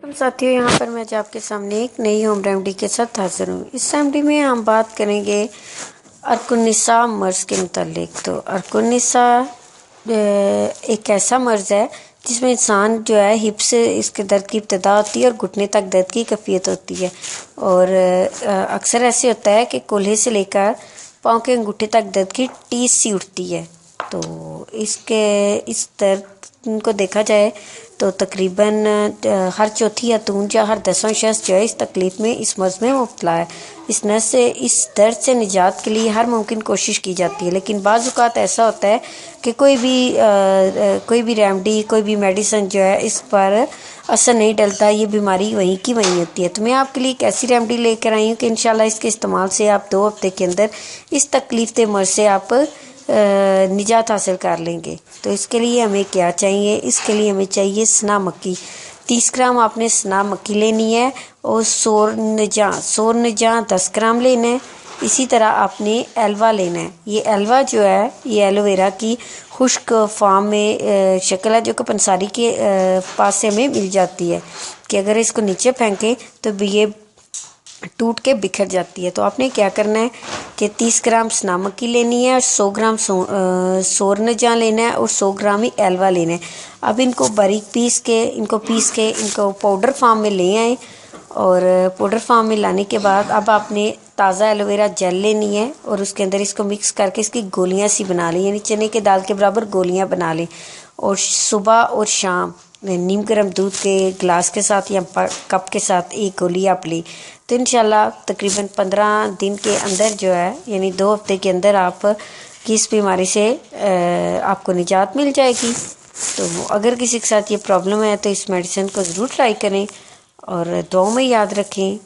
साथियों, यहाँ पर मैं आज आपके सामने एक नई होम रेमेडी के साथ हाजिर हूँ। इस रेमेडी में हम बात करेंगे अर्कुनिसा मर्ज़ के मुतालिक। तो अर्कुनिसा एक ऐसा मर्ज़ है जिसमें इंसान जो है हिप से इसके दर्द की इब्तिदा होती है और घुटने तक दर्द की कैफियत होती है। और अक्सर ऐसे होता है कि कोल्हे से लेकर पाँव के अंगूठे तक दर्द की टीस सी उठती है। तो इस दर्द को देखा जाए तो तकरीबन हर चौथी खातून या हर 10वां शख्स जो है इस तकलीफ़ में, इस मर्ज़ में मुब्तला है। इस दर्द से निजात के लिए हर मुमकिन कोशिश की जाती है, लेकिन बाज़ औक़ात ऐसा होता है कि कोई भी रेमेडी, कोई भी मेडिसिन जो है इस पर असर नहीं डलता। ये बीमारी वहीं की वहीं होती है। तो मैं आपके लिए एक ऐसी रेमेडी लेकर आई हूँ कि इंशाल्लाह इसके इस्तेमाल से आप 2 हफ्ते के अंदर इस तकलीफ़ के मर्ज़ से आप निजात हासिल कर लेंगे। तो इसके लिए हमें क्या चाहिए? इसके लिए हमें चाहिए सना मक्की। 30 ग्राम आपने सना मक्की लेनी है और सोर नजा 10 ग्राम लेना है। इसी तरह आपने एलवा लेना है। ये एलवा जो है ये एलोवेरा की खुश्क फार्म में शक्ल है, जो कि पंसारी के पास से हमें मिल जाती है कि अगर इसको नीचे फेंकें तो ये टूट के बिखर जाती है। तो आपने क्या करना है कि 30 ग्राम सना मक्की लेनी है और 100 ग्राम सोरनजा लेना है और 100 ग्राम ही एलवा लेना है। अब इनको बारीक पीस के इनको पाउडर फार्म में ले आए और पाउडर फार्म में लाने के बाद अब आपने ताज़ा एलोवेरा जेल लेनी है और उसके अंदर इसको मिक्स करके इसकी गोलियां सी बना लें, यानी चने के दाल के बराबर गोलियां बना लें। और सुबह और शाम नीम गर्म दूध के गिलास के साथ या कप के साथ एक गोली आप लें। तो इंशाल्लाह तकरीबन 15 दिन के अंदर जो है, यानी 2 हफ्ते के अंदर आप की इस बीमारी से आपको निजात मिल जाएगी। तो अगर किसी के साथ ये प्रॉब्लम है तो इस मेडिसिन को ज़रूर ट्राई करें और दुआओं में याद रखें।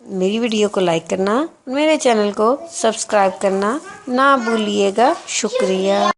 मेरी वीडियो को लाइक करना, मेरे चैनल को सब्सक्राइब करना ना भूलिएगा। शुक्रिया।